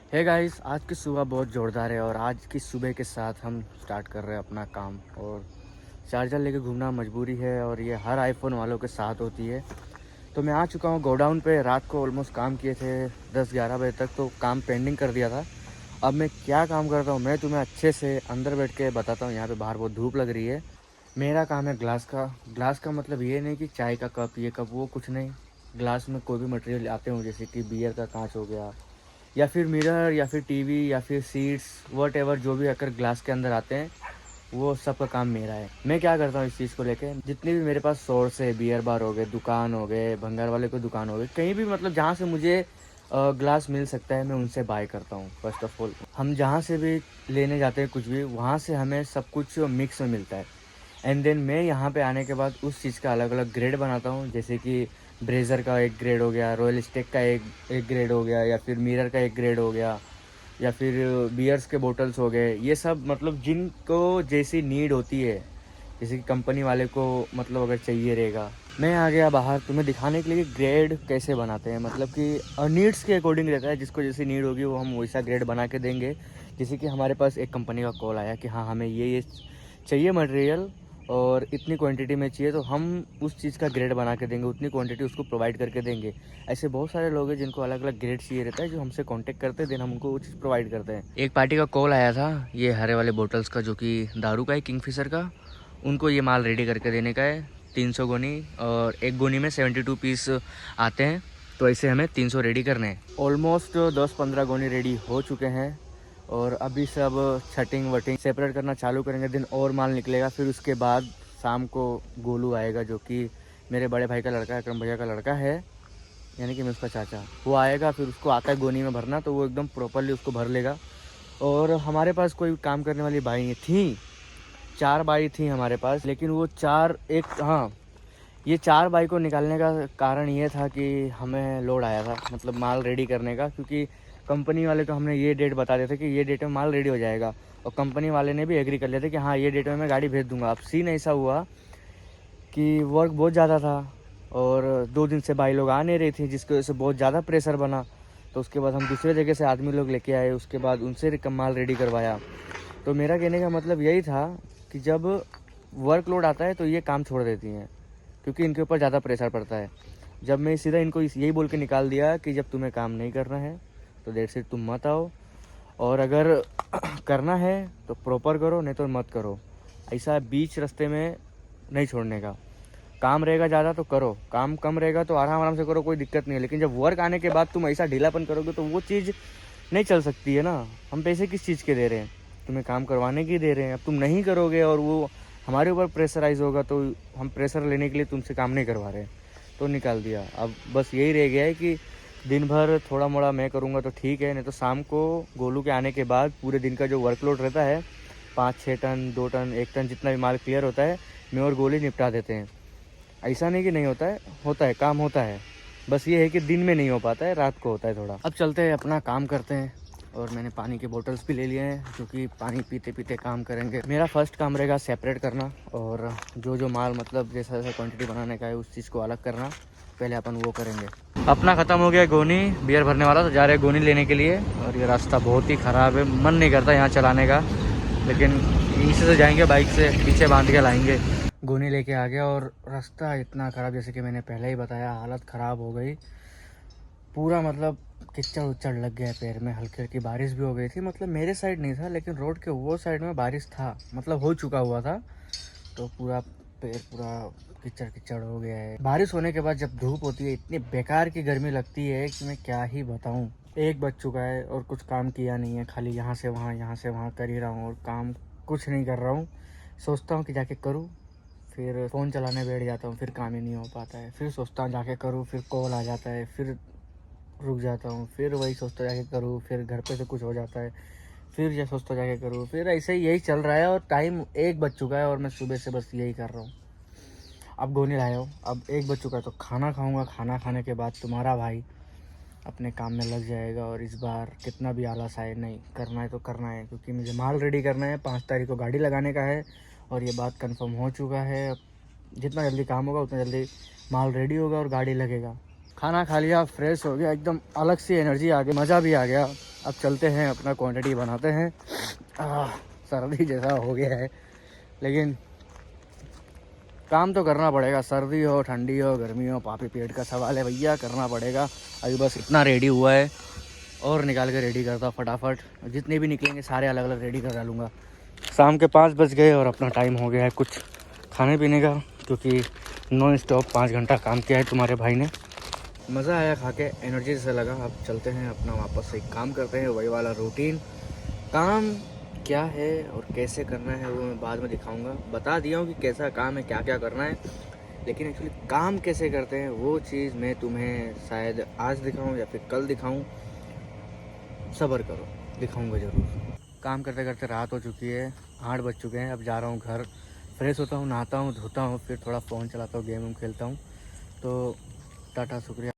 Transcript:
Hey guys, आज की सुबह बहुत ज़ोरदार है और आज की सुबह के साथ हम स्टार्ट कर रहे हैं अपना काम। और चार्जर लेके घूमना मजबूरी है और ये हर आईफोन वालों के साथ होती है। तो मैं आ चुका हूँ गोडाउन पे। रात को ऑलमोस्ट काम किए थे 10-11 बजे तक, तो काम पेंडिंग कर दिया था। अब मैं क्या काम करता हूँ मैं तुम्हें अच्छे से अंदर बैठ के बताता हूँ। यहाँ पे बाहर बहुत धूप लग रही है। मेरा काम है ग्लास का। ग्लास का मतलब ये नहीं कि चाय का कप, ये कप, वो कुछ नहीं। ग्लास में कोई भी मटेरियल आते हो, जैसे कि बियर का कांच हो गया, या फिर मिरर, या फिर टीवी, या फिर सीट्स, वट एवर जो भी अगर ग्लास के अंदर आते हैं, वो सब का काम मेरा है। मैं क्या करता हूँ इस चीज़ को लेके, जितने भी मेरे पास सोर्स है, बियर बार हो गए, दुकान हो गए, भंगार वाले को दुकान हो गए, कहीं भी मतलब जहाँ से मुझे ग्लास मिल सकता है मैं उनसे बाय करता हूँ। फर्स्ट ऑफ ऑल हम जहाँ से भी लेने जाते हैं कुछ भी, वहाँ से हमें सब कुछ मिक्स में मिलता है। एंड देन मैं यहाँ पे आने के बाद उस चीज़ का अलग अलग ग्रेड बनाता हूँ। जैसे कि ब्रेज़र का एक ग्रेड हो गया, रॉयल स्टेक का एक ग्रेड हो गया, या फिर मिरर का एक ग्रेड हो गया, या फिर बियर्स के बोतल्स हो गए। ये सब मतलब जिनको जैसी नीड होती है, जैसे कि कंपनी वाले को मतलब अगर चाहिए रहेगा। मैं आ गया बाहर तुम्हें दिखाने के लिए कि ग्रेड कैसे बनाते हैं, मतलब कि नीड्स के अकॉर्डिंग रहता है। जिसको जैसी नीड होगी वो हम वैसा ग्रेड बना के देंगे। जैसे कि हमारे पास एक कंपनी का कॉल आया कि हाँ हमें ये चाहिए मटेरियल और इतनी क्वांटिटी में चाहिए, तो हम उस चीज़ का ग्रेड बना के देंगे, उतनी क्वांटिटी उसको प्रोवाइड करके देंगे। ऐसे बहुत सारे लोग हैं जिनको अलग अलग ग्रेड चाहिए रहता है, जो हमसे कांटेक्ट करते हैं, देन हम उनको वो चीज़ प्रोवाइड करते हैं। एक पार्टी का कॉल आया था ये हरे वाले बोतल्स का, जो कि दारू का है, किंगफिशर का। उनको ये माल रेडी करके देने का है। 300 गोनी, और एक गोनी में 72 पीस आते हैं, तो ऐसे हमें 300 रेडी करने हैं। ऑलमोस्ट 10-15 गोनी रेडी हो चुके हैं और अभी सब छटिंग वटिंग सेपरेट करना चालू करेंगे। दिन और माल निकलेगा। फिर उसके बाद शाम को गोलू आएगा, जो कि मेरे बड़े भाई का लड़का है, अकरम भैया का लड़का है, यानी कि मैं उसका चाचा। वो आएगा, फिर उसको आता है गोनी में भरना, तो वो एकदम प्रॉपरली उसको भर लेगा। और हमारे पास कोई काम करने वाली बाई थी, 4 बाई थी हमारे पास, लेकिन वो 4 एक, हाँ, ये 4 बाई को निकालने का कारण ये था कि हमें लोड आया था, मतलब माल रेडी करने का। क्योंकि कंपनी वाले को हमने ये डेट बता दिया था कि ये डेट में माल रेडी हो जाएगा, और कंपनी वाले ने भी एग्री कर लिया था कि हाँ ये डेट में मैं गाड़ी भेज दूंगा। अब सीन ऐसा हुआ कि वर्क बहुत ज़्यादा था और 2 दिन से बाई लोग आ नहीं रही थी, जिसकी वजह से बहुत ज़्यादा प्रेशर बना। तो उसके बाद हम दूसरे जगह से आदमी लोग लेके आए, उसके बाद उनसे माल रेडी करवाया। तो मेरा कहने का मतलब यही था कि जब वर्कलोड आता है तो ये काम छोड़ देती हैं, क्योंकि इनके ऊपर ज़्यादा प्रेशर पड़ता है। जब मैं सीधा इनको यही बोल के निकाल दिया कि जब तुम्हें काम नहीं करना है तो देर से तुम मत आओ, और अगर करना है तो प्रॉपर करो, नहीं तो मत करो। ऐसा बीच रास्ते में नहीं छोड़ने का। काम रहेगा ज़्यादा तो करो, काम कम रहेगा तो आराम आराम से करो, कोई दिक्कत नहीं है। लेकिन जब वर्क आने के बाद तुम ऐसा ढीलापन करोगे तो वो चीज़ नहीं चल सकती है ना। हम पैसे किस चीज़ के दे रहे हैं, तुम्हें काम करवाने के दे रहे हैं। अब तुम नहीं करोगे और वो हमारे ऊपर प्रेशराइज होगा, तो हम प्रेशर लेने के लिए तुमसे काम नहीं करवा रहे हैं, तो निकाल दिया। अब बस यही रह गया है कि दिन भर थोड़ा मोड़ा मैं करूँगा तो ठीक है, नहीं तो शाम को गोलू के आने के बाद पूरे दिन का जो वर्कलोड रहता है, 5-6 टन, 2 टन, 1 टन, जितना भी माल क्लियर होता है, मैं और गोली निपटा देते हैं। ऐसा नहीं कि नहीं होता है काम होता है। बस ये है कि दिन में नहीं हो पाता है, रात को होता है थोड़ा। अब चलते हैं अपना काम करते हैं। और मैंने पानी के बोतल्स भी ले लिए हैं, क्योंकि पानी पीते पीते काम करेंगे। मेरा फर्स्ट काम रहेगा सेपरेट करना, और जो जो माल मतलब जैसा जैसा क्वांटिटी बनाने का है उस चीज़ को अलग करना। पहले अपन वो करेंगे। अपना ख़त्म हो गया गोनी, बियर भरने वाला, तो जा रहे हैं गोनी लेने के लिए। और ये रास्ता बहुत ही ख़राब है, मन नहीं करता यहाँ चलाने का, लेकिन नीचे से जाएंगे, बाइक से पीछे बांध के लाएंगे। गोनी लेके आ गया और रास्ता इतना ख़राब, जैसे कि मैंने पहले ही बताया, हालत ख़राब हो गई पूरा। मतलब कीचड़ उच्चड़ लग गया पैर में, हल्की हल्की बारिश भी हो गई थी। मतलब मेरे साइड नहीं था, लेकिन रोड के वो साइड में बारिश था, मतलब हो चुका हुआ था। तो पूरा पैर पूरा कीचड़ कीचड़ हो गया है। बारिश होने के बाद जब धूप होती है, इतनी बेकार की गर्मी लगती है कि मैं क्या ही बताऊँ। 1 बज चुका है और कुछ काम किया नहीं है, खाली यहाँ से वहाँ कर ही रहा हूँ, और काम कुछ नहीं कर रहा हूँ। सोचता हूँ कि जाके करूँ, फिर फ़ोन चलाने बैठ जाता हूँ, फिर काम ही नहीं हो पाता है। फिर सोचता हूँ जाके करूँ, फिर कॉल आ जाता है, फिर रुक जाता हूँ, फिर वही सोचता जाके करूँ, फिर घर पे से कुछ हो जाता है, फिर ये सोचता जाके करूँ, फिर ऐसे ही यही चल रहा है। और टाइम 1 बज चुका है और मैं सुबह से बस यही कर रहा हूँ। अब गोनी लाया हूँ, अब 1 बज चुका है तो खाना खाऊँगा। खाना खाने के बाद तुम्हारा भाई अपने काम में लग जाएगा। और इस बार कितना भी आलस आए, नहीं करना है तो करना है, क्योंकि मुझे माल रेडी करना है। 5 तारीख को गाड़ी लगाने का है और ये बात कंफर्म हो चुका है। जितना जल्दी काम होगा उतना जल्दी माल रेडी होगा और गाड़ी लगेगा। खाना खा लिया, फ्रेश हो गया, एकदम अलग सी एनर्जी आ गई, मज़ा भी आ गया। अब चलते हैं अपना क्वांटिटी बनाते हैं। सर्दी जैसा हो गया है, लेकिन काम तो करना पड़ेगा। सर्दी हो, ठंडी हो, गर्मी हो, पापी पेट का सवाल है भैया, करना पड़ेगा। अभी बस इतना रेडी हुआ है और निकाल के रेडी करता फटाफट। जितने भी निकलेंगे सारे अलग अलग रेडी कर डालूँगा। शाम के 5 बज गए और अपना टाइम हो गया है कुछ खाने पीने का, क्योंकि नॉन स्टॉप 5 घंटा काम किया है तुम्हारे भाई ने। मज़ा आया खा के, एनर्जी से लगा। अब चलते हैं अपना वापस से काम करते हैं, वही वाला रूटीन। काम क्या है और कैसे करना है वो मैं बाद में दिखाऊंगा। बता दिया हूँ कि कैसा काम है, क्या क्या करना है, लेकिन एक्चुअली काम कैसे करते हैं वो चीज़ मैं तुम्हें शायद आज दिखाऊं या फिर कल दिखाऊं। सब्र करो, दिखाऊंगा ज़रूर। काम करते करते रात हो चुकी है, 8 बज चुके हैं। अब जा रहा हूँ घर, फ्रेश होता हूँ, नहाता हूँ, धोता हूँ, फिर थोड़ा फ़ोन चलाता हूँ, गेम खेलता हूँ। तो टाटा, शुक्रिया।